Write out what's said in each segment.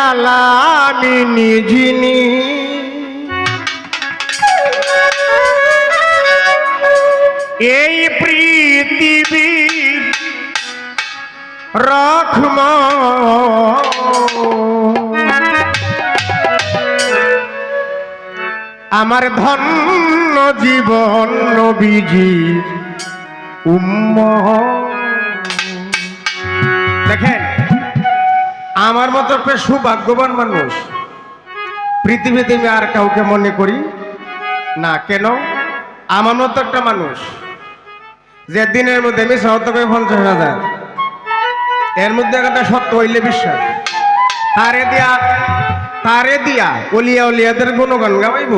আলামিনী যিনি এই পৃথিবীর রহমান আমার ধন্য জীবন নবীজির উম্মত। দেখেন আমার মতো একটা সৌভাগ্যবান মানুষ পৃথিবীতে আমি আর কাউকে মনে করি না। কেন? আমার মতো একটা মানুষ যে দিনের মধ্যে আমি সহত করে 50,000 এর মধ্যে একটা সত্য হইলে বিশ্বাস তারে দিয়া অলিয়া উলিয়াদের গুণগান গাইব।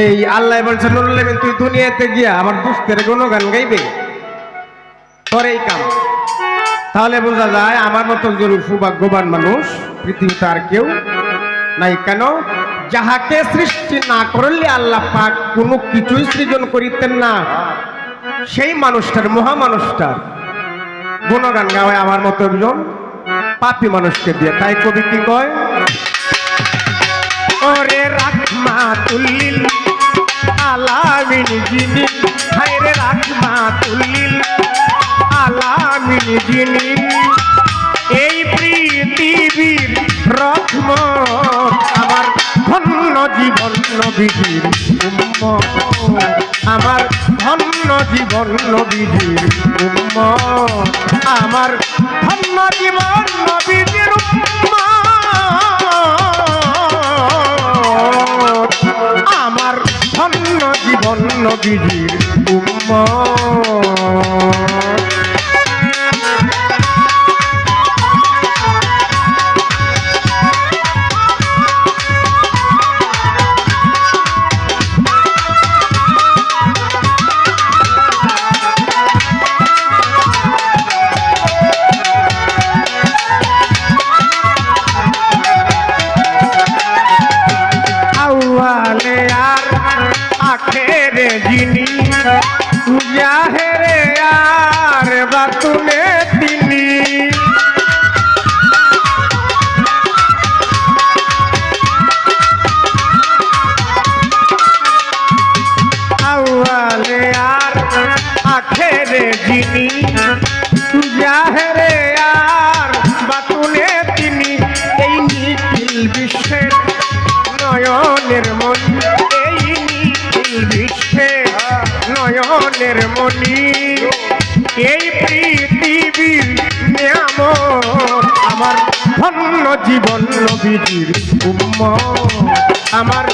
এই আল্লাহ বলছে নুরুল আমিন তুই দুনিয়াতে গিয়া আমার দুঃখের গুণগান গাইবে তোর এই কাম। তাহলে বোঝা যায় আমার মতো একজন সৌভাগ্যবান মানুষ পৃথিবীতে আর কেউ নাই। কেন? যাহাকে সৃষ্টি না করলে আল্লাহ পাক কোনো কিছুই সৃজন করিতেন না, সেই মানুষটার মহামানুষটার গুণগান গাওয়ায় আমার মতো একজন পাপী মানুষকে দিয়ে। তাই কবি কি কয়? ওরে রাহমাতুল লিল আলামিন যিনি, হায় রে রাহমাতুল লিল আলামিন যিনি এই পৃথিবীর রহমত আমার ধন্য জীবন নবীজির উম্মত আমার ধন্য জীবন নবীজির উম্মত আমার ধন্য জীবন নবীজির উম্মত আমার ধন্য জীবন নবীজির উম্মত। আখেরে যিনি জাহেরে আর বাতুনে তিনি আউয়ালে আর আখেরে যিনি জাহেরে আর বাতুনে তিনি এই নিখিল বিশ্বের নয়নের মনি বিশ্বে নয়নের মনি এই পৃথিবীর নিয়ামত আমার ধন্য জীবন নবীজির উম্মত আমার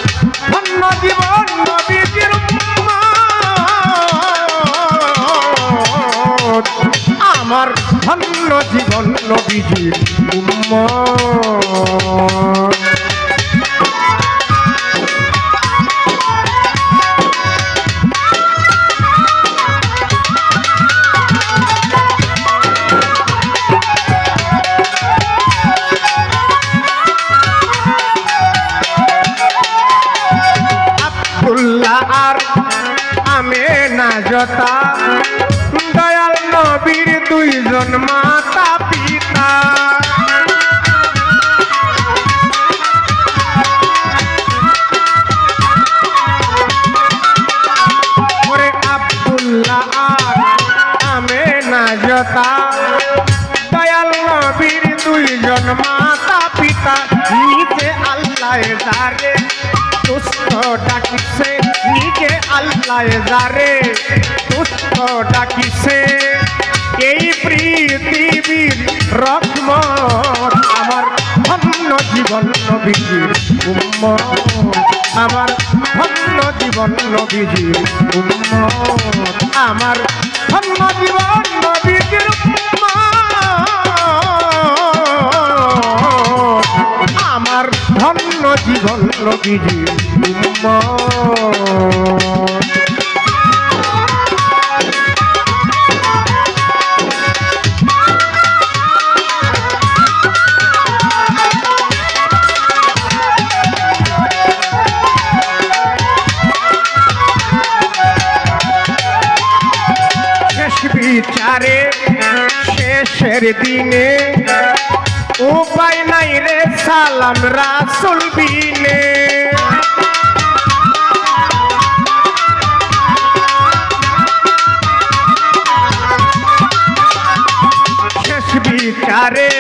ধন্য জীবন নবীজির উম্মত আমার ধন্য জীবন নবীজির উম্মত। আর আমেনা যতা দয়াল নবীর দুইজন মাতা পিতা ওরে আব্দুল্লাহ আর আমেনা যতা দয়াল নবীর দুইজন মাতা পিতা নিচে আল্লাহ যারে তুষ্ট ডাকিছে নিকে আল্লাহ যারে তুষ্ট ডাকিছে এই পৃথিবীর রহমত আমার ধন্য জীবন নবীজির উম্মত আমার ধন্য জীবন নবীজির উম্মত আমার ধন্য জীবন নবীজির উম্মত আমার ধন্য জীবন নবীজির উম্মত। শেষ বিচারে শেষের দিনে উপায় নাই রে সালাম রাসূল বিনে শেষ বিচারে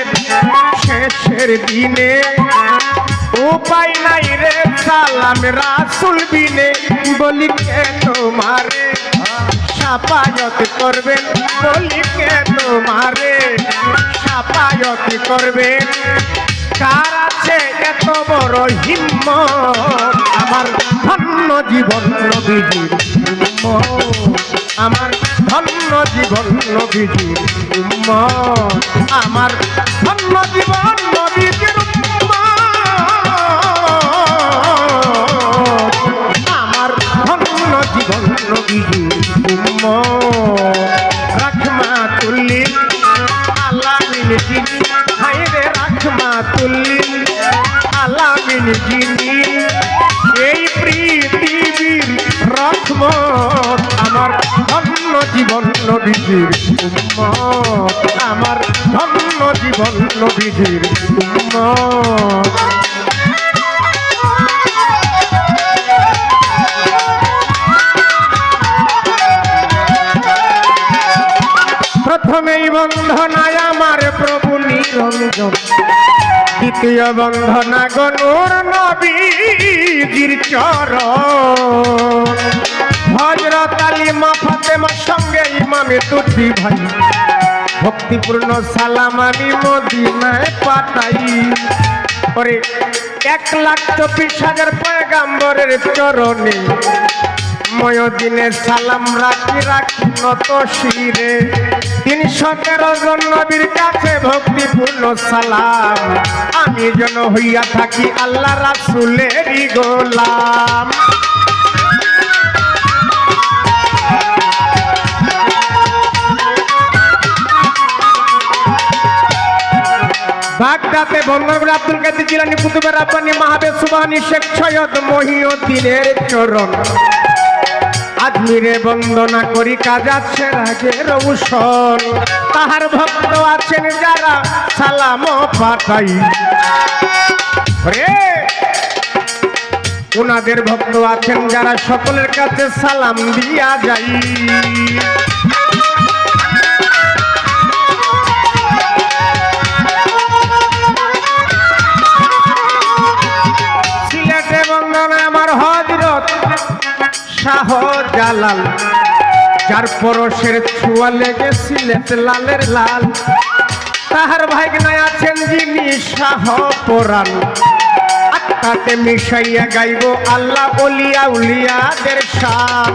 শেষের দিনে উপায় নাই রে সালাম রাসূল বিনে বলি কে তোমারে শাফায়াত করবেন বলি কে তোমারে শাফায়াত করবেন কার আছে এত বড় হিম্মত আমার ধন্য জীবন নবীজির উম্মত আমার ধন্য জীবন নবীজির উম্মত আমার ধন্য জীবন নবীজির জীবন নবীজির উম্মত রাহমাতুল লিল আলামিন যিনি হায়রে রাহমাতুল লিল আলামিন যিনি এই পৃথিবীর রহমত আমার ধন্য জীবন নবীজির উম্মত আমার ধন্য জীবন নবীজির উম্মত প্রথমেই বন্ধনায় আমার প্রভু নিরঞ্জন দ্বিতীয় বন্ধনা গনুর নবীজির চরণ হযরত আলী মা ফাতেমার সঙ্গে ইমামে দুটি ভাই ভক্তিপূর্ণ সালাম আমি মদিনায় পাঠাই ওরে 1,24,000 পয়গাম্বরের চরণে ময়দিনে সালাম রাখি রাখি নত শিরে 313 জন নবীর কাছে ভক্তিপূর্ণ সালাম আমি যেন হইয়া থাকি আল্লাহ রাসূলেরই গোলাম বাগদাদে বন্দরগড় আব্দুল কাদের জিলানী কুতুবে রাব্বানী মাহবে সুবহানী শেখ সৈয়দ মহিউদ্দিনের চরণ আজমিরে বন্দনা করি কাজাত সেরাগের রৌশন তাহার ভক্ত আছেন যারা সালাম পাঠাই রে ওনাদের ভক্ত আছেন যারা সকলের কাছে সালাম দিয়া যাই সিলেটে বন্দনা আমার হযরত শাহজালাল যার পরশের ছোঁয়া লেগে সিলেট লালের লাল তাহার ভাগ্নে আছেন যিনি শাহ পরাণ আত্মাতে মিশাইয়া গাইব আল্লাহ ওলিয়া উলিয়াদের শান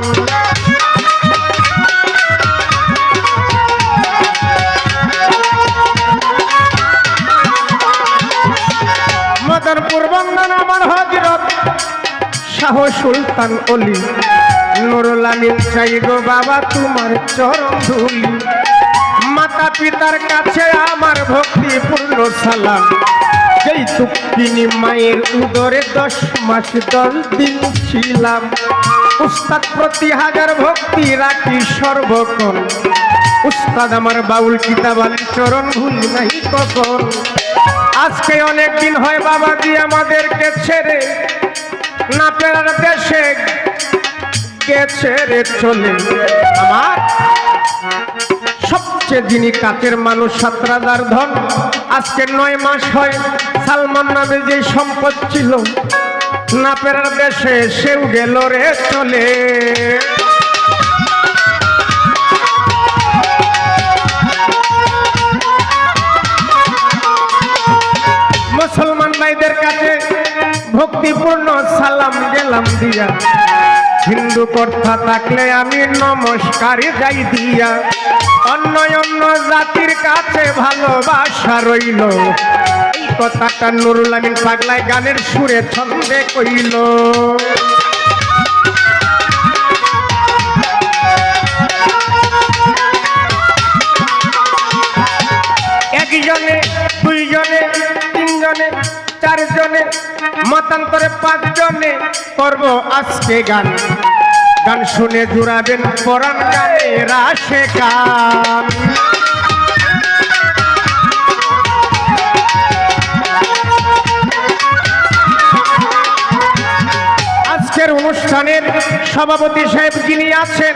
মদনপুর বন্দনা আমার হযরত শাহ সুলতান অলি নুরুল আমিন চাই গো বাবা তোমার চরণ ধুলি মাতা পিতার কাছে আমার ভক্তিপূর্ণ সালাম যেই দুঃখিনী মায়ের উদরে 10 মাস 10 দিন ছিলাম উস্তাদ প্রতি হাজার ভক্তি রাখি সর্বক্ষণ উস্তাদ আমার বাউল কিতাবালের চরণ ভুলি নাই কখন আজকে অনেক দিন হয় বাবাজি আমাদেরকে ছেড়ে না পেরার দেশে গেছে রে চলে আমার সবচেয়ে যিনি কাছের মানুষ 17,000 ধন আজকে 9 মাস হয় সালমান নামে যে সম্পদ ছিল না পেরার দেশে সেও গেল রে চলে মুসলমান ভাইদের কাছে ভক্তিপূর্ণ সালাম গেলাম দিয়া হিন্দু কথা থাকলে আমি নমস্কার যাই দিয়া অন্য অন্য জাতির কাছে ভালোবাসা রইল এই কথাটা নুরুল আমিন পাগলায় গানের সুরে ছন্দে কইল একজনে দুইজনে তিনজনে চারজনে মতান্তরে 5 জনে করব আজকে গান গান শুনে জুড়াবেন পরাণ গানের আশেকান ফাউন্ডেশনের সভাপতি সাহেব যিনি আছেন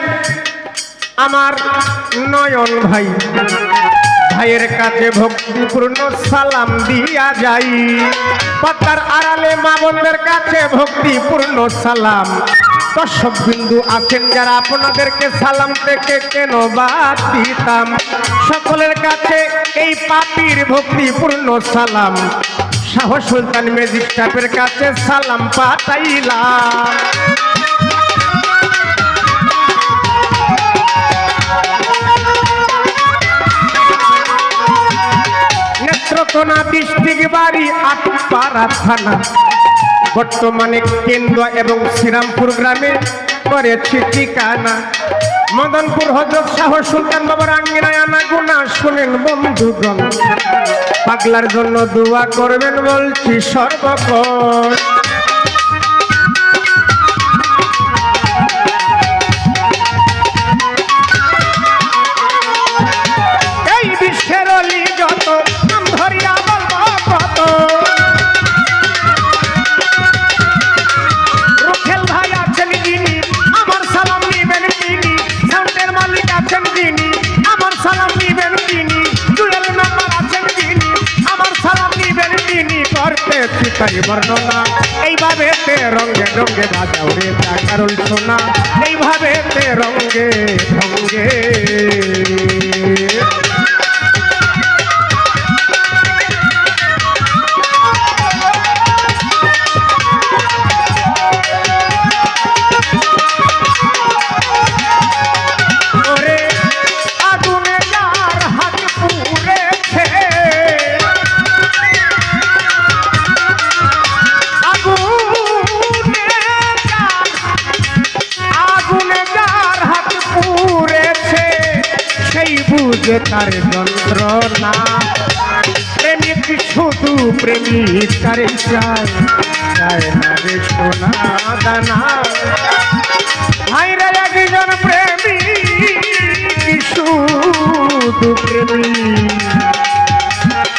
আমার নয়ন ভাই, ভাইয়ের কাছে ভক্তিপূর্ণ সালাম দিয়া যাই। পদ্মার আড়ালে মা বোনদের কাছে ভক্তিপূর্ণ সালাম। দর্শক বিন্দু আছেন যারা আপনাদেরকে সালাম থেকে কেন বাদ দিতাম, সকলের কাছে এই পাপির ভক্তিপূর্ণ সালাম। শাহ সুলতান ম্যাজিক সাহেবের কাছে সালাম পাঠাইলাম। নেত্রকোনা ডিস্ট্রিক্ট বাড়ি আটপাড়া থানা, বর্তমানে কেন্দ্র এবং শ্রীরামপুর গ্রামে করেছি ঠিকানা। মদনপুর হযরত শাহ সুলতান বাবার আঙ্গিনায় আনা গুনা শুনেন বন্ধুগণ, পাগলার জন্য দোয়া করবেন বলছি সর্বক্ষণ। এই বিশ্বের অলি যত নাম ধরিয়া বলব কত, রুখেল ভাই আছেন যিনি আমার সালাম নিবেন তিনি, সাউন্ডের মালিক আছেন যিনি আমার সালাম নিবেন তিনি, জুয়েল মেম্বার আছেন যিনি আমার সালাম নিবেন তিনি। করতে চিতাই বর্ণনা এইভাবে তে রঙ্গে রঙ্গে বাজাও রে কারণ শোনা, এইভাবে তে রঙ্গে রঙ্গে। বুঝে তার যন্ত্রণা, প্রেমিক শুধু প্রেমিক তারে চায়, চায় না রে সোনা দানা। ভাইরা একজন প্রেমিক শুধু প্রেমিক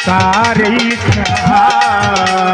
তারে চায়।